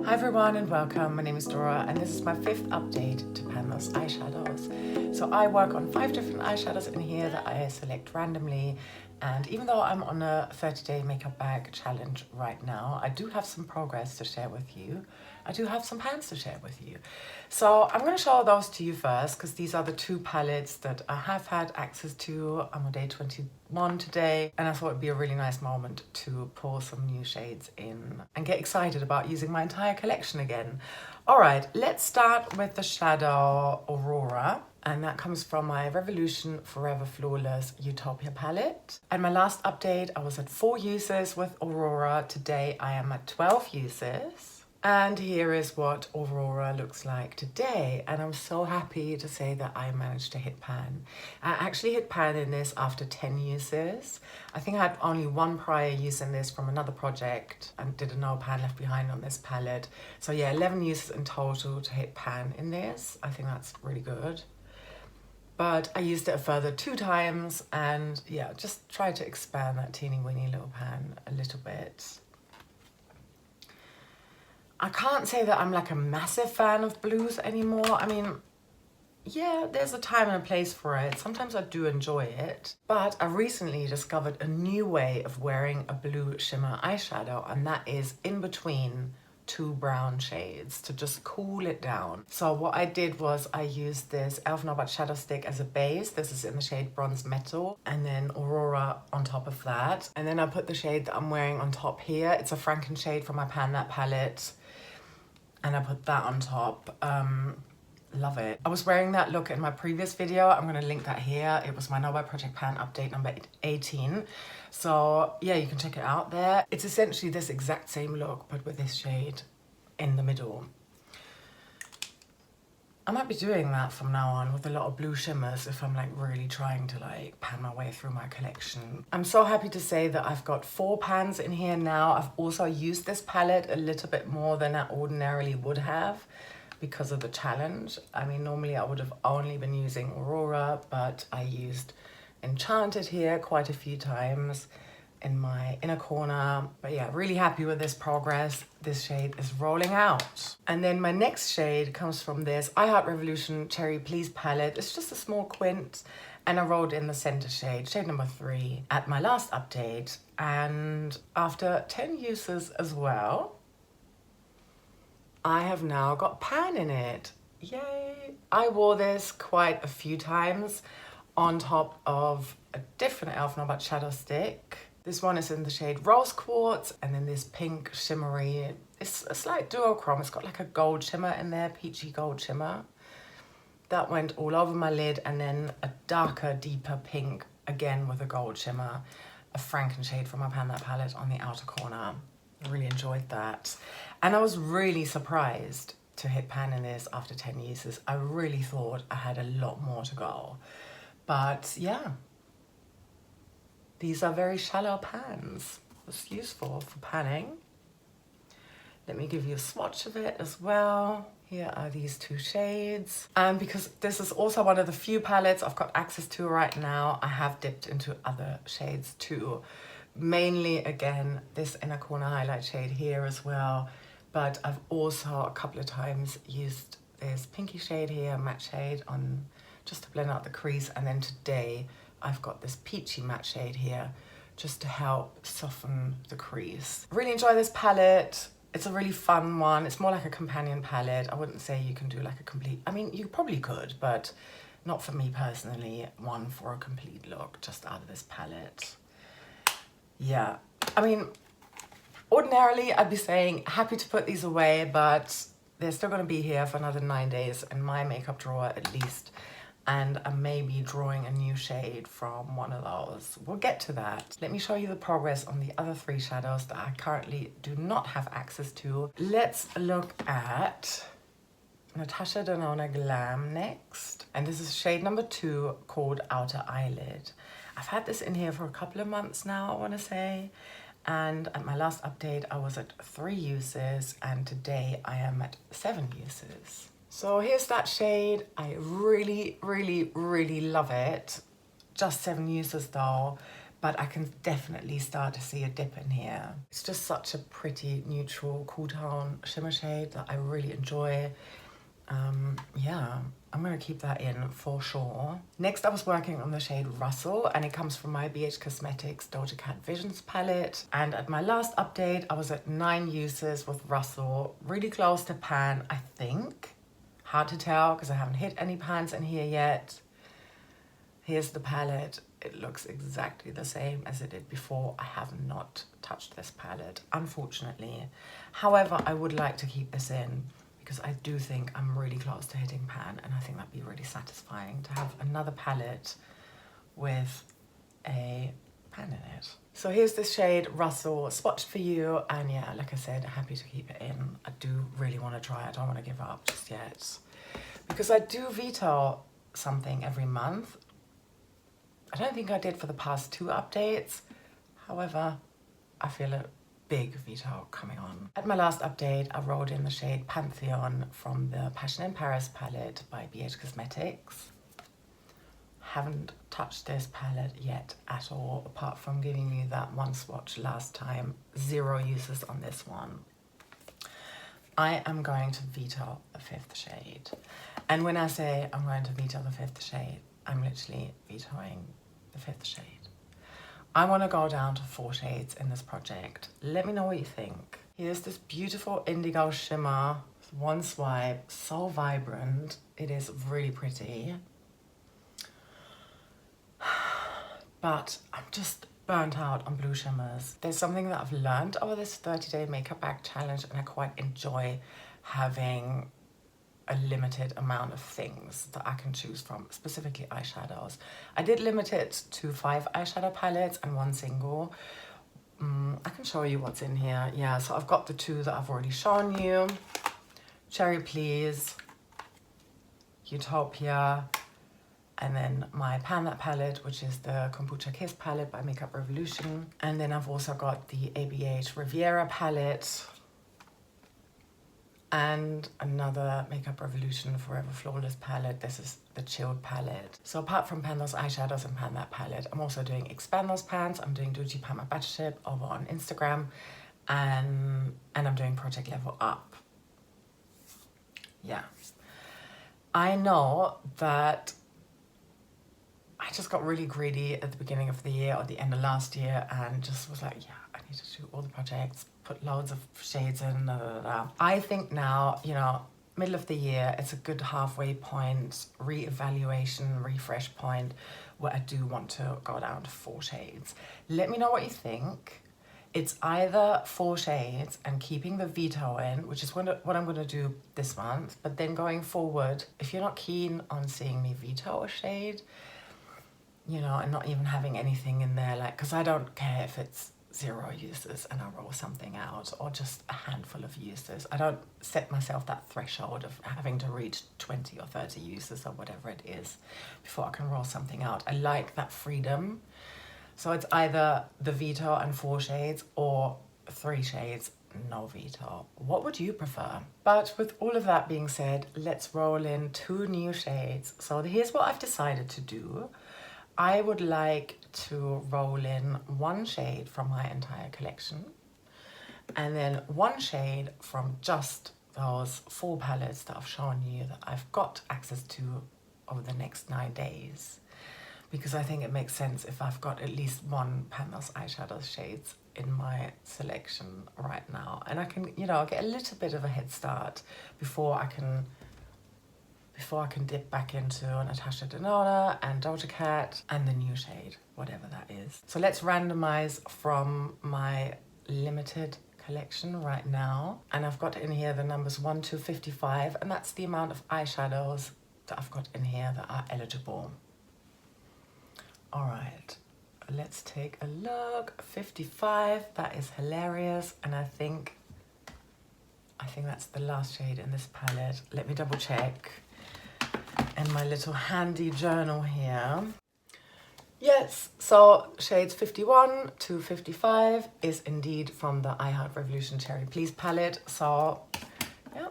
Hi everyone and welcome, my name is Dora and this is my 5th update to Pan Those Eyeshadows. So I work on 5 different eyeshadows in here that I select randomly, and even though I'm on a 30-day makeup bag challenge right now, I do have some progress to share with you. I do have some pans to share with you. So I'm going to show those to you first because these are the 2 palettes that I have had access to. I'm on day 21 today and I thought it'd be a really nice moment to pull some new shades in and get excited about using my entire collection again. Alright, let's start with the shadow Aurora, and that comes from my Revolution Forever Flawless Eutopia palette. At my last update I was at 4 uses with Aurora. Today I am at 12 uses. And here is what Aurora looks like today, and I'm so happy to say that I managed to hit pan. I actually hit pan in this after 10 uses. I think I had only 1 prior use in this from another project and did a no pan left behind on this palette. So yeah, 11 uses in total to hit pan in this. I think that's really good. But I used it a further 2 times and yeah, just tried to expand that teeny weeny little pan a little bit. I can't say that I'm like a massive fan of blues anymore. I mean, yeah, there's a time and a place for it. Sometimes I do enjoy it. But I recently discovered a new way of wearing a blue shimmer eyeshadow, and that is in between 2 brown shades to just cool it down. So what I did was I used this Elf Nobat shadow stick as a base. This is in the shade Bronze Metal, and then Aurora on top of that. And then I put the shade that I'm wearing on top here. It's a Franken shade from my Pan That palette. And I put that on top. Love it. I was wearing that look in my previous video. I'm going to link that here. It was my No Buy Project Pan update number 18. So yeah, you can check it out there. It's essentially this exact same look, but with this shade in the middle. I might be doing that from now on with a lot of blue shimmers if I'm like really trying to like pan my way through my collection. I'm so happy to say that I've got 4 pans in here now. I've also used this palette a little bit more than I ordinarily would have because of the challenge. I mean, normally I would have only been using Aurora, but I used Enchanted here quite a few times in my inner corner. But yeah, really happy with this progress. This shade is rolling out. And then my next shade comes from this I Heart Revolution Cherry Please palette. It's just a small quint, and I rolled in the center shade, shade number 3, at my last update. And after 10 uses as well, I have now got pan in it. Yay! I wore this quite a few times on top of a different Elf Nobat shadow stick. This one is in the shade Rose Quartz, and then this pink shimmery, it's a slight duochrome. It's got like a gold shimmer in there, peachy gold shimmer. That went all over my lid, and then a darker, deeper pink, again with a gold shimmer, a Franken shade from my Pan That palette on the outer corner. I really enjoyed that. And I was really surprised to hit pan in this after 10 uses. I really thought I had a lot more to go. But yeah. These are very shallow pans. It's useful for panning. Let me give you a swatch of it as well. Here are these 2 shades. And because this is also one of the few palettes I've got access to right now, I have dipped into other shades too. Mainly, again, this inner corner highlight shade here as well. But I've also a couple of times used this pinky shade here, matte shade, on just to blend out the crease. And then today, I've got this peachy matte shade here just to help soften the crease. I really enjoy this palette. It's a really fun one. It's more like a companion palette. I wouldn't say you can do like a complete, I mean, you probably could, but not for me personally. One for a complete look just out of this palette. Yeah, I mean, ordinarily I'd be saying happy to put these away, but they're still gonna be here for another 9 days in my makeup drawer at least. And I may be drawing a new shade from one of those. We'll get to that. Let me show you the progress on the other 3 shadows that I currently do not have access to. Let's look at Natasha Denona Glam next. And this is shade number 2 called Outer Eyelid. I've had this in here for a couple of months now, I wanna say. And at my last update, I was at 3 uses, and today I am at 7 uses. So here's that shade. I really, really, really love it. Just 7 uses though. but I can definitely start to see a dip in here. It's just such a pretty neutral cool tone shimmer shade that I really enjoy. Yeah, I'm gonna keep that in for sure. Next, I was working on the shade Rustle, and it comes from my BH Cosmetics Doja Cat Visions palette. And at my last update, I was at 9 uses with Rustle, really close to pan, I think. Hard to tell because I haven't hit any pans in here yet. Here's the palette. It looks exactly the same as it did before. I have not touched this palette, unfortunately. However, I would like to keep this in because I do think I'm really close to hitting pan, and I think that'd be really satisfying to have another palette with a pan in it. So here's this shade Rustle, swatched for you, and yeah, like I said, happy to keep it in. I do really want to try it. I don't want to give up just yet because I do veto something every month. I don't think I did for the past 2 updates. However, I feel a big veto coming on. At my last update, I rolled in the shade Panthéon from the Passion in Paris palette by BH Cosmetics. Haven't touched this palette yet at all, apart from giving you that one swatch last time. 0 uses on this one. I am going to veto the 5th shade. And when I say I'm going to veto the 5th shade, I'm literally vetoing the 5th shade. I want to go down to 4 shades in this project. Let me know what you think. Here's this beautiful indigo shimmer. One swipe, so vibrant. It is really pretty. But I'm just burnt out on blue shimmers. There's something that I've learned over this 30-day makeup bag challenge, and I quite enjoy having a limited amount of things that I can choose from, specifically eyeshadows. I did limit it to 5 eyeshadow palettes and 1 single. I can show you what's in here. Yeah, so I've got the 2 that I've already shown you. Cherry Please, Eutopia, and then my Pan That palette, which is the Kombucha Kiss palette by Makeup Revolution. And then I've also got the ABH Riviera palette, and another Makeup Revolution Forever Flawless palette. This is the chilled palette. So apart from Pan Those Eyeshadows and Pan That palette, I'm also doing Expand Those Pans. I'm doing Doji Pan My Battleship over on Instagram, and I'm doing Project Level Up. Yeah. I know that I just got really greedy at the beginning of the year or the end of last year and just was like, yeah, I need to do all the projects, put loads of shades in, I think now, you know, middle of the year, it's a good halfway point, re-evaluation, refresh point, where I do want to go down to 4 shades. Let me know what you think. It's either 4 shades and keeping the veto in, which is what I'm going to do this month, but then going forward, if you're not keen on seeing me veto a shade, you know, and not even having anything in there, like, because I don't care if it's 0 uses and I roll something out, or just a handful of uses. I don't set myself that threshold of having to reach 20 or 30 uses or whatever it is before I can roll something out. I like that freedom. So it's either the veto and 4 shades or 3 shades, no veto. What would you prefer? But with all of that being said, let's roll in 2 new shades. So here's what I've decided to do. I would like to roll in 1 shade from my entire collection, and then 1 shade from just those 4 palettes that I've shown you that I've got access to over the next 9 days. Because I think it makes sense if I've got at least 1 Pan Those Eyeshadows shades in my selection right now. And I can, you know, get a little bit of a head start before I can dip back into Natasha, Denona and Doja Cat and the new shade, whatever that is. So let's randomize from my limited collection right now. And I've got in here the numbers 1 to 55, and that's the amount of eyeshadows that I've got in here that are eligible. All right, let's take a look. 55, that is hilarious. And I think that's the last shade in this palette. Let me double check. In my little handy journal here. Yes, so shades 51 to 55 is indeed from the I Heart Revolution Cherry Please palette. So, yeah.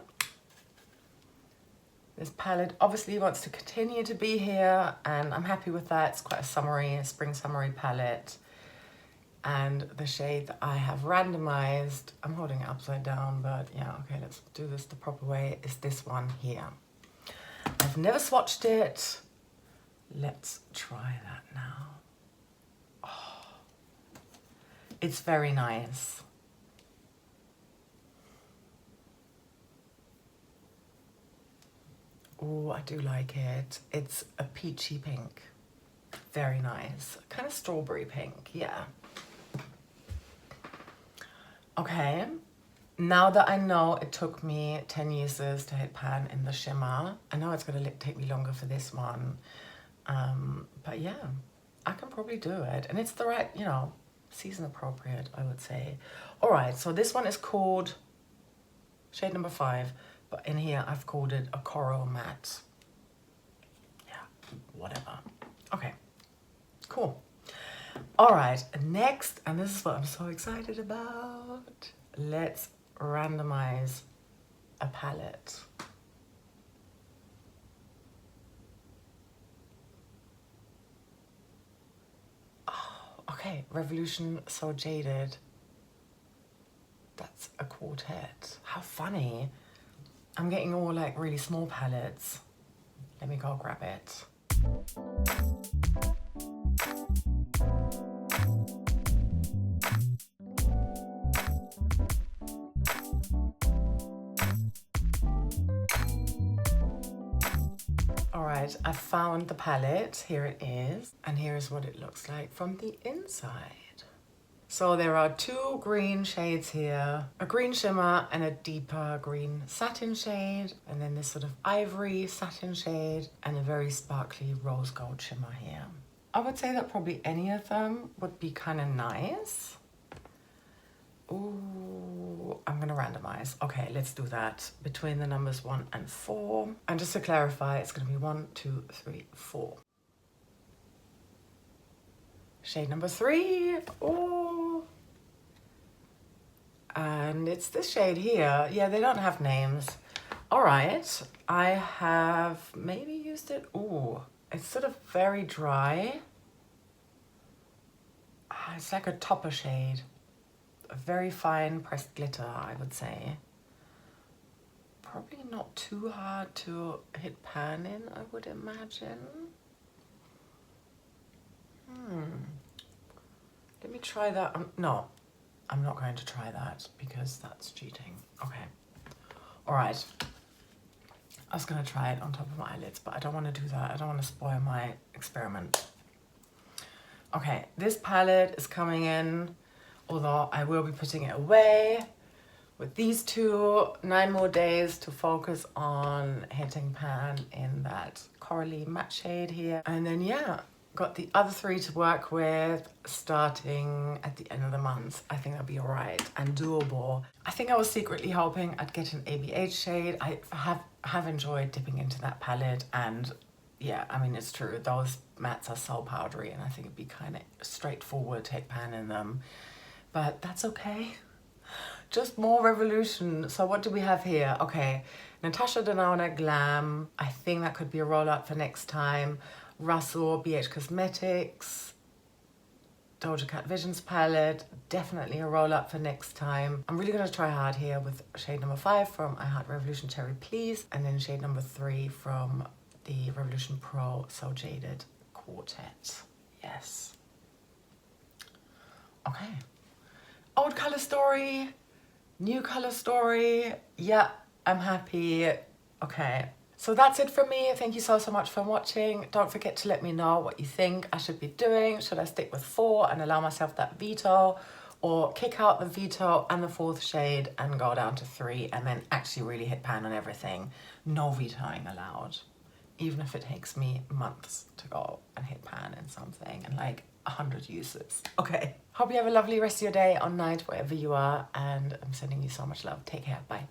This palette obviously wants to continue to be here, and I'm happy with that. It's quite a summery, spring summery palette. And the shade that I have randomized, I'm holding it upside down, but yeah, okay, let's do this the proper way, is this one here. I've never swatched it. Let's try that now. Oh, it's very nice. Oh, I do like it. It's a peachy pink. Very nice. Kind of strawberry pink, yeah. Okay, now that I know it took me 10 uses to hit pan in the shimmer, I know it's gonna take me longer for this one, but yeah, I can probably do it. And it's the right, you know, season appropriate, I would say. All right, so this one is called shade number 5, but in here I've called it a coral matte. Yeah, whatever. Okay, cool. All right, next, and this is what I'm so excited about. Let's randomize a palette. Oh, okay, Revolution So Jaded. That's a quartet. How funny. I'm getting all like really small palettes. Let me go grab it. All right, I found the palette. Here it is. And here's what it looks like from the inside. So there are 2 green shades here, a green shimmer and a deeper green satin shade, and then this sort of ivory satin shade and a very sparkly rose gold shimmer here. I would say that probably any of them would be kind of nice. Ooh, I'm gonna randomize. Okay, let's do that. Between the numbers 1 and 4. And just to clarify, it's gonna be 1, 2, 3, 4. Shade number 3. Oh, and it's this shade here. Yeah, they don't have names. All right, I have maybe used it. Oh, it's sort of very dry. It's like a topper shade, a very fine pressed glitter, I would say. Probably not too hard to hit pan in, I would imagine. Let me try that. No, I'm not going to try that because that's cheating. Okay. All right. I was going to try it on top of my eyelids, but I don't want to do that. I don't want to spoil my experiment. Okay, this palette is coming in, although I will be putting it away with these 2, 9 more days to focus on hitting pan in that corally matte shade here. And then, yeah, got the other 3 to work with starting at the end of the month. I think that'll be all right and doable. I think I was secretly hoping I'd get an ABH shade. I have enjoyed dipping into that palette, and yeah, I mean, it's true. Those mattes are so powdery, and I think it'd be kind of straightforward to hit pan in them, but that's okay. Just more Revolution. So what do we have here? Okay, Natasha, Denona, Glam. I think that could be a roll-up for next time. Rustle, BH Cosmetics, Doja Cat Visions palette, definitely a roll-up for next time. I'm really gonna try hard here with shade number 5 from I Heart Revolution Cherry Please, and then shade number 3 from the Revolution Pro So Jaded Quartet. Yes. Okay. Old color story, new color story. Yeah, I'm happy. Okay. So that's it from me. Thank you so much for watching. Don't forget to let me know what you think I should be doing. Should I stick with 4 and allow myself that veto, or kick out the veto and the 4th shade and go down to 3 and then actually really hit pan on everything? No vetoing allowed. Even if it takes me months to go and hit pan in something and like 100 uses. Okay. Hope you have a lovely rest of your day or night, wherever you are. And I'm sending you so much love. Take care. Bye.